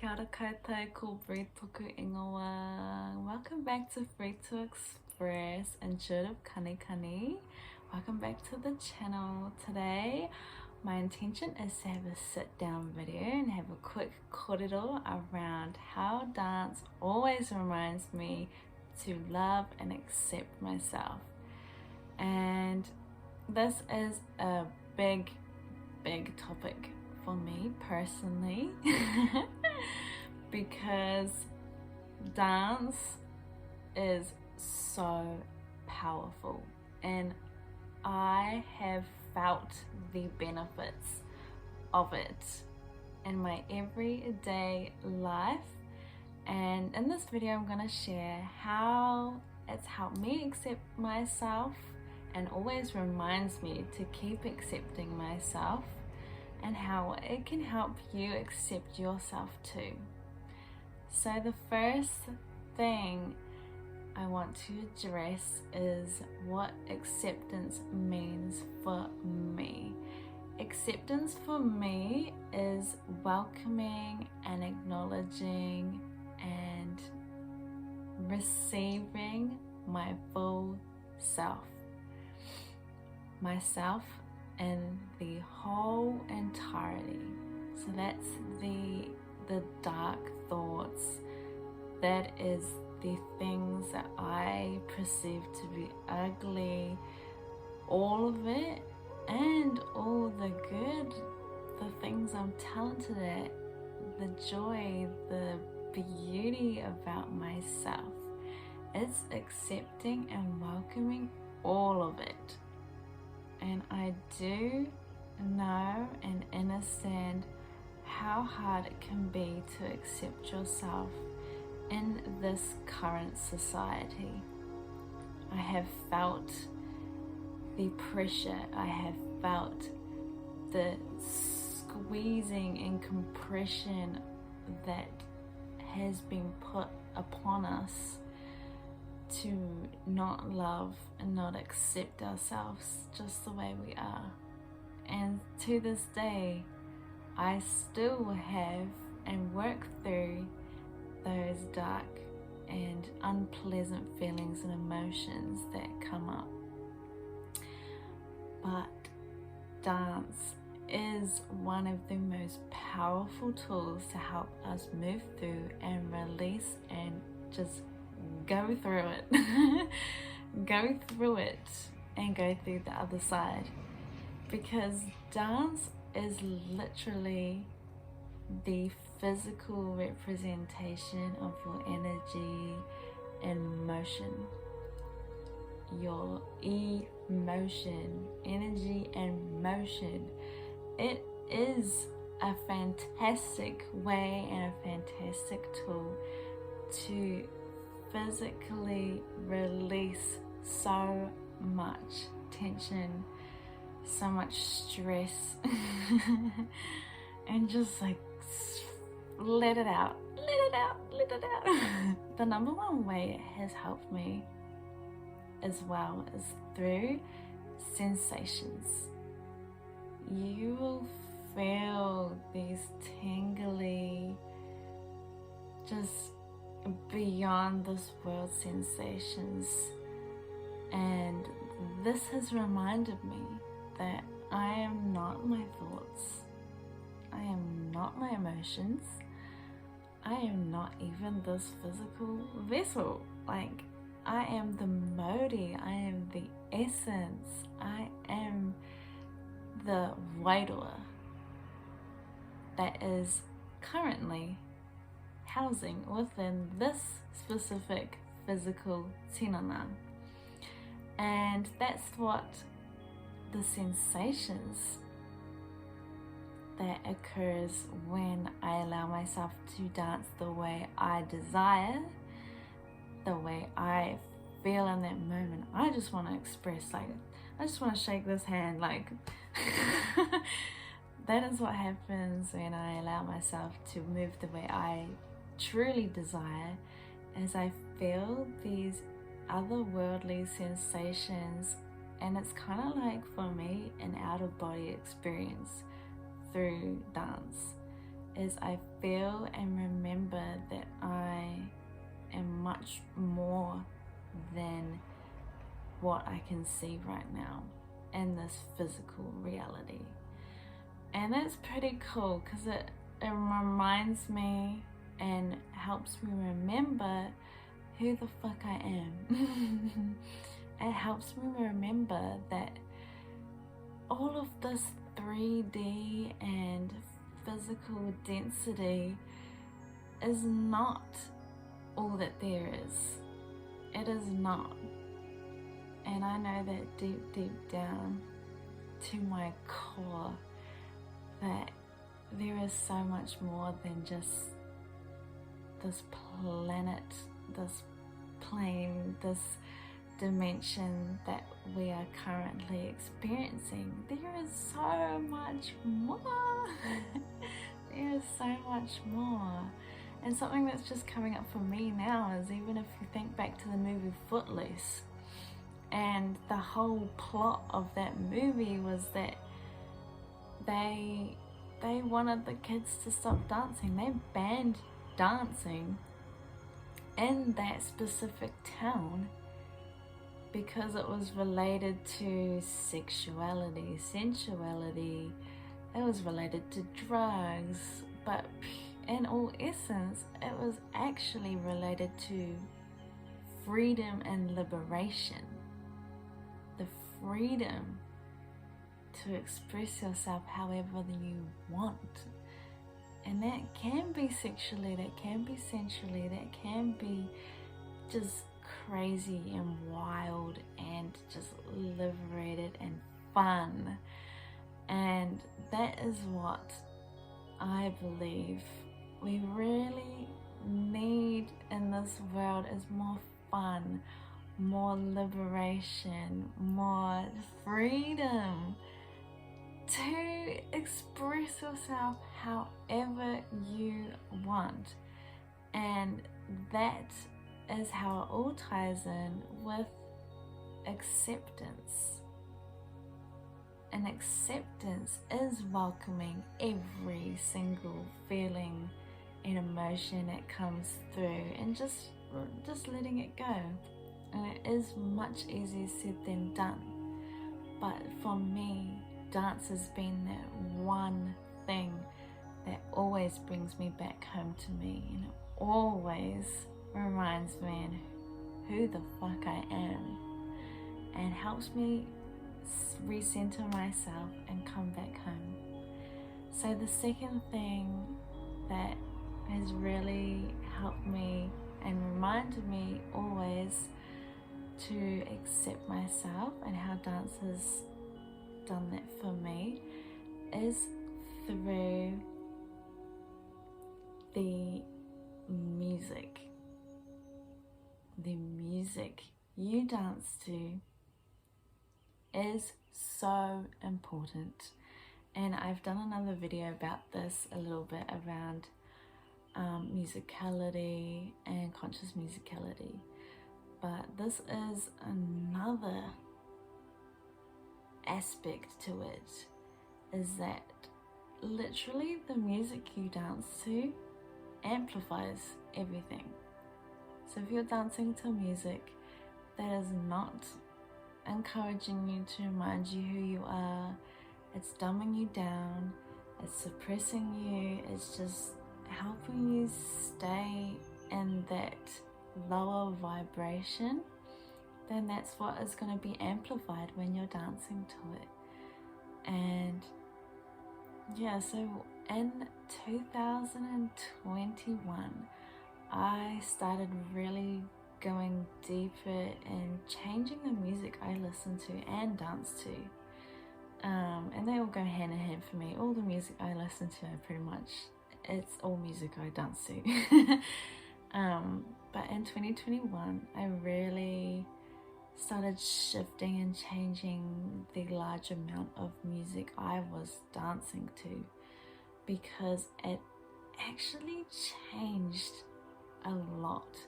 Kia ora koutou, ko Free Toku Ingoa. Welcome back to Free to Express Intuitive Kanikani. Welcome back to the channel. Today, my intention is to have a sit-down video and have a quick korero around how dance always reminds me to love and accept myself. And this is a big topic for me personally because dance is so powerful and I have felt the benefits of it in my everyday life, and in this video I'm going to share how it's helped me accept myself and always reminds me to keep accepting myself, and how it can help you accept yourself too. So the first thing I want to address is what acceptance means for me. Acceptance for me is welcoming and acknowledging and receiving my full self. Myself in the whole entirety. So that's the dark thoughts, that is the things that I perceive to be ugly, all of it, and all the good, the things I'm talented at, the joy, the beauty about myself. It's accepting and welcoming all of it. And I do know and understand how hard it can be to accept yourself in this current society. I have felt the pressure, I have felt the squeezing and compression that has been put upon us to not love and not accept ourselves just the way we are. And to this day, I still have and work through those dark and unpleasant feelings and emotions that come up. But dance is one of the most powerful tools to help us move through and release and just go through it. Go through it and go through the other side, because dance is literally the physical representation of your energy and motion, your emotion, energy and motion. It is a fantastic way and a fantastic tool to physically release so much tension, so much stress, and just like let it out. The number one way it has helped me as well is through sensations. You will feel these tingly, just beyond this world sensations, and this has reminded me that I am not my thoughts, I am not my emotions, I am not even this physical vessel. Like, I am the mauri, I am the essence, I am the whakaaro that is currently housing within this specific physical tinana. And that's what the sensations that occurs when I allow myself to dance the way I desire, the way I feel in that moment. I just want to express, like, I just want to shake this hand, like that is what happens when I allow myself to move the way I truly desire, as I feel these otherworldly sensations, and it's kind of like, for me, an out-of-body experience through dance. is I feel and remember that I am much more than what I can see right now in this physical reality. And that's pretty cool because it reminds me and helps me remember who the fuck I am. It helps me remember that all of this 3D and physical density is not all that there is. It is not. And I know that deep down to my core that there is so much more than just this planet, this plane, this dimension that we are currently experiencing. There is so much more. There is so much more. And something that's just coming up for me now is, even if you think back to the movie Footloose, and the whole plot of that movie was that they wanted the kids to stop dancing. They banned dancing in that specific town because it was related to sexuality, sensuality, it was related to drugs, but in all essence, it was actually related to freedom and liberation. The freedom to express yourself however you want. And that can be sexually, that can be sensually, that can be just crazy and wild and just liberated and fun. And that is what I believe we really need in this world, is more fun, more liberation, more freedom to express yourself however you want. And that is how it all ties in with acceptance. And acceptance is welcoming every single feeling and emotion that comes through and just letting it go. And it is much easier said than done. But for me, dance has been that one thing that always brings me back home to me, and it always reminds me who the fuck I am, and helps me recenter myself and come back home. So the second thing that has really helped me and reminded me always to accept myself, and how dance has done that for me, is through the music. The music you dance to is so important, and I've done another video about this a little bit around musicality and conscious musicality, but this is another aspect to it, is that literally the music you dance to amplifies everything. So if you're dancing to music that is not encouraging you to remind you who you are, it's dumbing you down, it's suppressing you, it's just helping you stay in that lower vibration, then that's what is going to be amplified when you're dancing to it. And yeah, so in 2021, I started really going deeper and changing the music I listen to and dance to. And they all go hand in hand for me. All the music I listen to are pretty much, it's all music I dance to. But in 2021, I really started shifting and changing the large amount of music I was dancing to, because it actually changed a lot.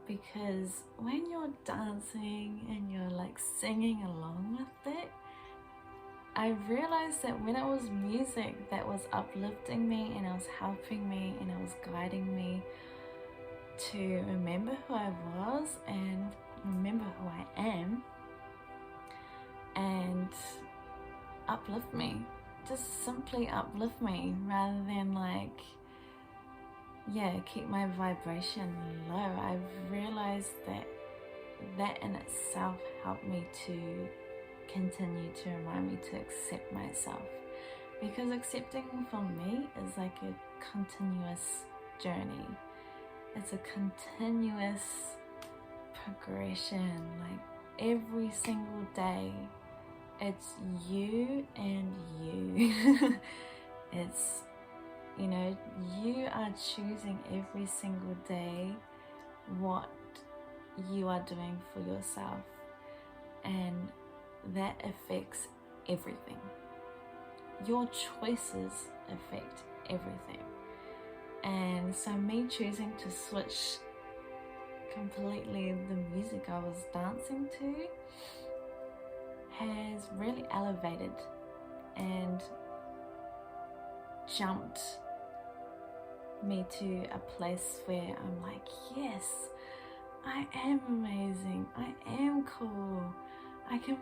Because when you're dancing and you're like singing along with it, I realized that when it was music that was uplifting me and it was helping me and it was guiding me to remember who I was and remember who I am and uplift me, just simply uplift me rather than like, keep my vibration low. I've realized that in itself helped me to continue to remind me to accept myself, because accepting for me is like a continuous journey. It's a continuous progression. Like every single day it's you and you. It's, you are choosing every single day what you are doing for yourself, and that affects everything. Your choices affect everything. And so me choosing to switch completely the music I was dancing to has really elevated and jumped me to a place where I'm like, yes, I am amazing, I am cool, I can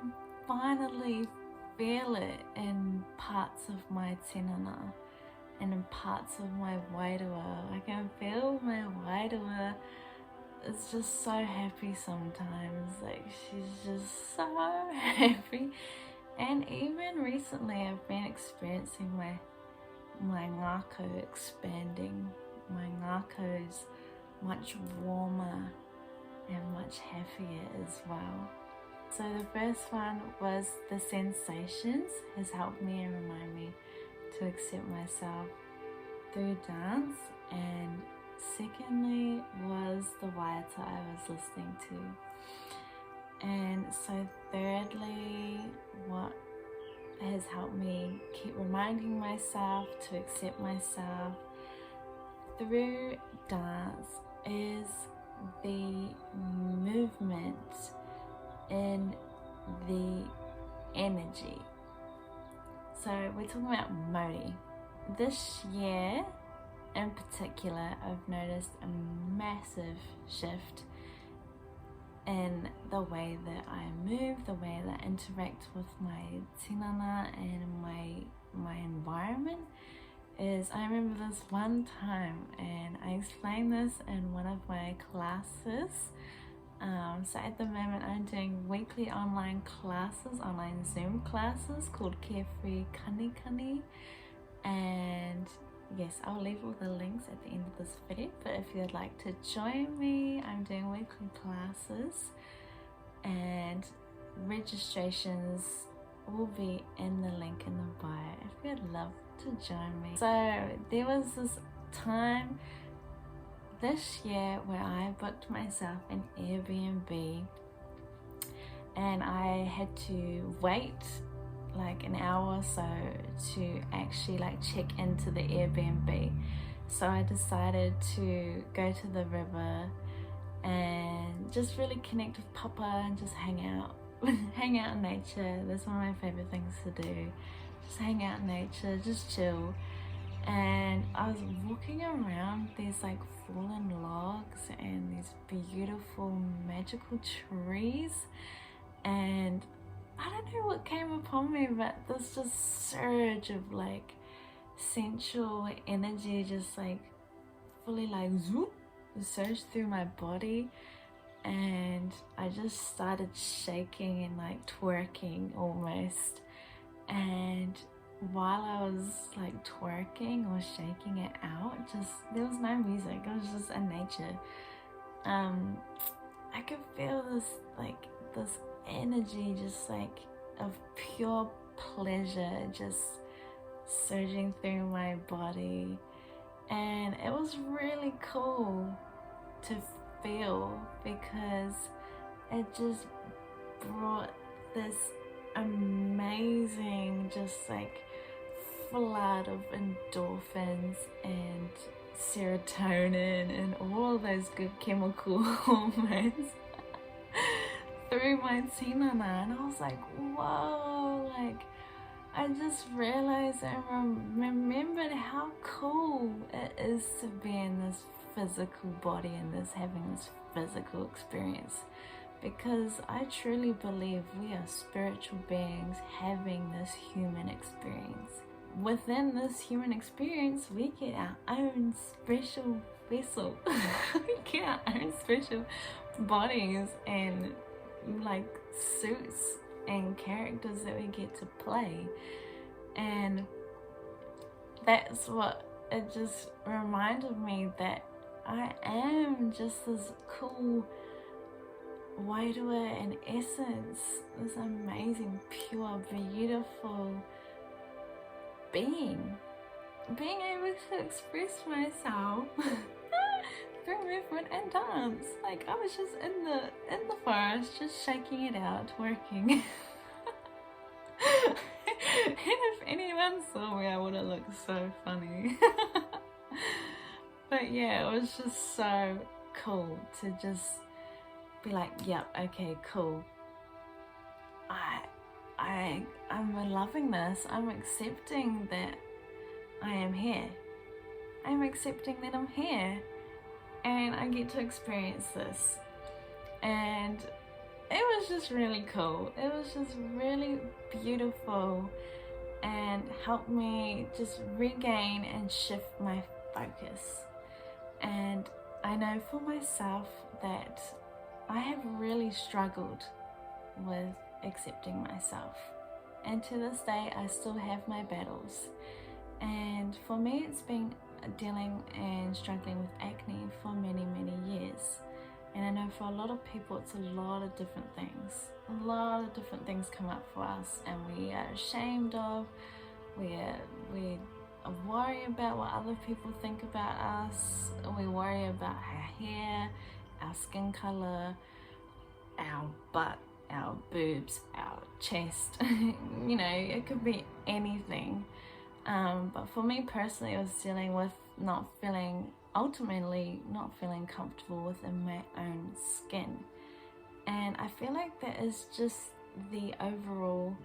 finally feel it in parts of my tinana and in parts of my wairua. I can feel my wairua is just so happy sometimes, like she's just so happy. And even recently I've been experiencing my ngako expanding. My ngako's much warmer and much happier as well. So the first one was the sensations has helped me and remind me to accept myself through dance, and secondly was the waiata I was listening to. And so thirdly, what has helped me keep reminding myself to accept myself through dance is the movement in the energy. So we're talking about mauri. This year in particular, I've noticed a massive shift in the way that I move, the way that I interact with my tinana and my environment. Is I remember this one time, and I explained this in one of my classes. So at the moment I'm doing weekly online Zoom classes called Carefree Kani Kani, and yes, I'll leave all the links at the end of this video, but if you'd like to join me, I'm doing weekly classes and registrations will be in the link in the bio if you'd love to join me. So there was this time this year where I booked myself an Airbnb, and I had to wait like an hour or so to actually like check into the Airbnb. So I decided to go to the river and just really connect with Papa and just hang out hang out in nature. That's one of my favorite things to do, just hang out in nature, just chill. And I was walking around these like fallen logs and these beautiful magical trees, and I don't know what came upon me, but this just surge of like sensual energy just like fully like zoop surged through my body, and I just started shaking and like twerking almost. And while I was like twerking or shaking it out, just there was no music, it was just in nature. I could feel this energy just like of pure pleasure just surging through my body, and it was really cool to feel because it just brought this amazing just like flood of endorphins and serotonin and all those good chemical hormones through my tinana, and I was like, whoa, like I just realized and remembered how cool it is to be in this physical body and having this physical experience, because I truly believe we are spiritual beings having this human experience. Within this human experience, we get our own special vessel. We get our own special bodies and like suits and characters that we get to play. And that's what it just reminded me, that I am just this cool whakaaro in essence, this amazing, pure, beautiful being able to express myself through movement and dance. Like, I was just in the forest, just shaking it out, working. And if anyone saw me, I would have looked so funny. But yeah, it was just so cool to just be like, yep, okay, cool. I'm loving this. I'm accepting that I am here. I'm accepting that I'm here, and I get to experience this. And it was just really cool. It was just really beautiful and helped me just regain and shift my focus. And I know for myself that I have really struggled with accepting myself, and to this day I still have my battles. And for me, it's been dealing and struggling with acne for many years, and I know for a lot of people it's a lot of different things. A lot of different things come up for us, and we are ashamed of, we worry about what other people think about us, we worry about our hair, our skin color, our butt, our boobs, our chest. You know, it could be anything. But for me personally, it was dealing with ultimately not feeling comfortable within my own skin. And I feel like that is just the overall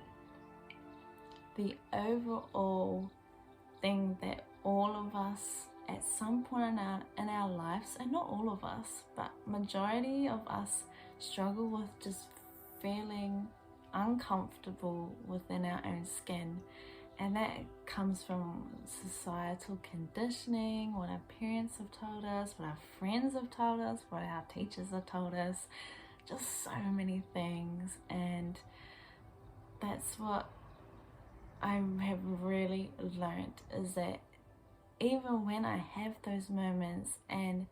thing that all of us at some point in our lives, and not all of us, but majority of us struggle with just feeling uncomfortable within our own skin. And that comes from societal conditioning, what our parents have told us, what our friends have told us, what our teachers have told us, just so many things. And that's what I have really learned, is that even when I have those moments and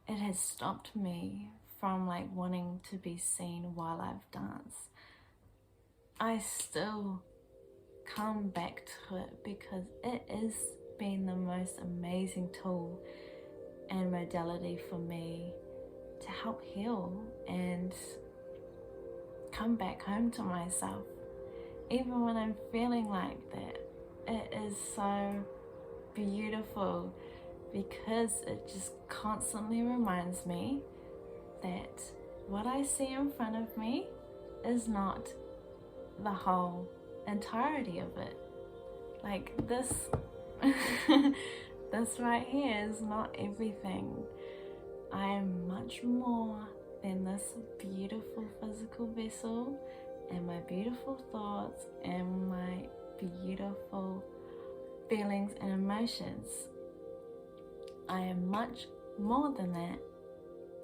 it has stopped me from like wanting to be seen while I've danced, I still come back to it, because it has been the most amazing tool and modality for me to help heal and come back home to myself. Even when I'm feeling like that, it is so beautiful, because it just constantly reminds me that what I see in front of me is not the whole entirety of it. Like this this right here is not everything. I am much more than this beautiful physical vessel and my beautiful thoughts and my beautiful feelings and emotions. I am much more than that,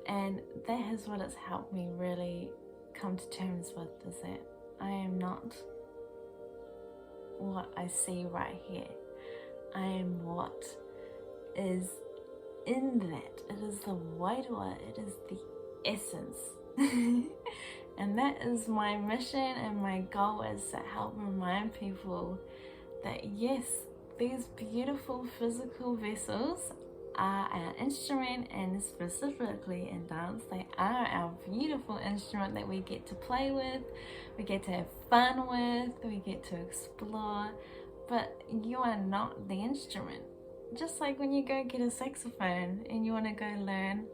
and that is what has helped me really come to terms with, is that I am not what I see right here. I am what is in that. It is the whakaaro, it is the essence. And that is my mission, and my goal is to help remind people that yes, these beautiful physical vessels are our instrument, and specifically in dance, they are our beautiful instrument that we get to play with, we get to have fun with, we get to explore, but you are not the instrument. Just like when you go get a saxophone and you want to go learn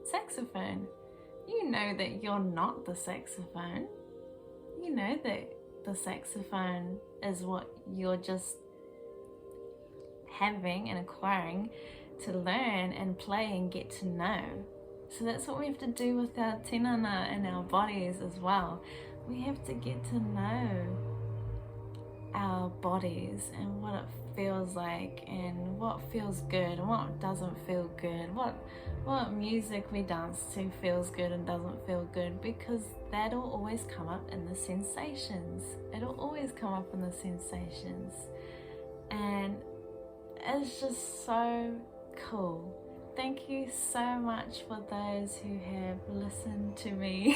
saxophone, you know that you're not the saxophone. You know that the saxophone is what you're just having and acquiring to learn and play and get to know. So that's what we have to do with our tinana and our bodies as well. We have to get to know our bodies and what it feels like and what feels good and what doesn't feel good, what music we dance to feels good and doesn't feel good, because that'll always come up in the sensations. It'll always come up in the sensations. And it's just so cool. Thank you so much for those who have listened to me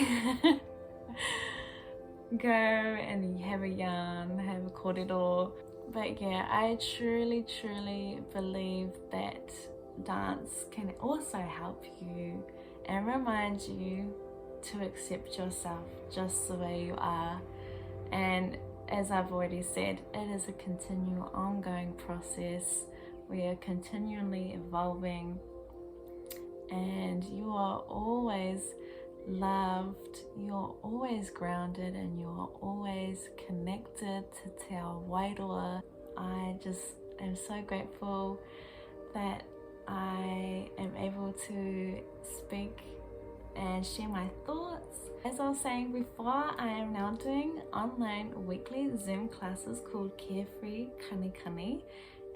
go and have a yarn, have a kōrero. But yeah, I truly believe that dance can also help you and remind you to accept yourself just the way you are. And as I've already said, it is a continual, ongoing process. We are continually evolving, and you are always loved, you're always grounded, and you're always connected to te ao wairoa. I just am so grateful that I am able to speak and share my thoughts. As I was saying before, I am now doing online weekly Zoom classes called Carefree Kanikani.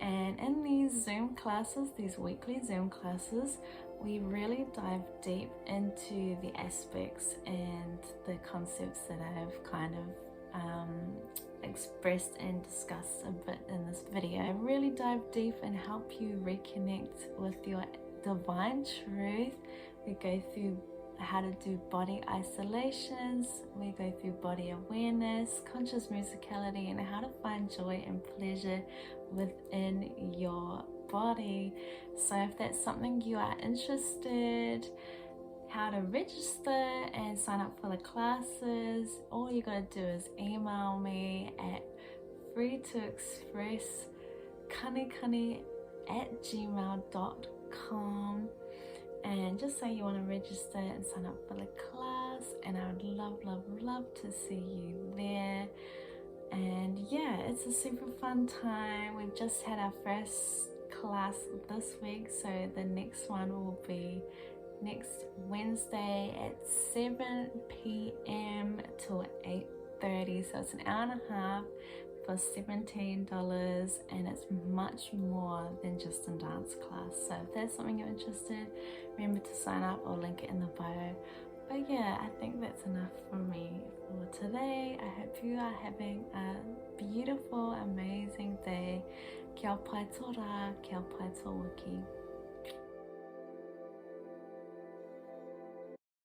And in these Zoom classes, these weekly Zoom classes, we really dive deep into the aspects and the concepts that I've kind of expressed and discussed a bit in this video. I really dive deep and help you reconnect with your divine truth. We go through how to do body isolations, we go through body awareness, conscious musicality, and how to find joy and pleasure within your body. So if that's something you are interested, how to register and sign up for the classes, all you gotta do is email me at freetoexpresskanikani@gmail.com and just say you want to register and sign up for the class, and I would love to see you there. And yeah, it's a super fun time. We've just had our first class this week, so the next one will be next Wednesday at 7 p.m. till 8:30, so it's an hour and a half for $17, and it's much more than just a dance class. So if that's something you're interested, remember to sign up or link it in the bio. But yeah, I think that's enough from me for today. I hope you are having a beautiful, amazing day. Kia pai tō rā, kia pai tō wiki.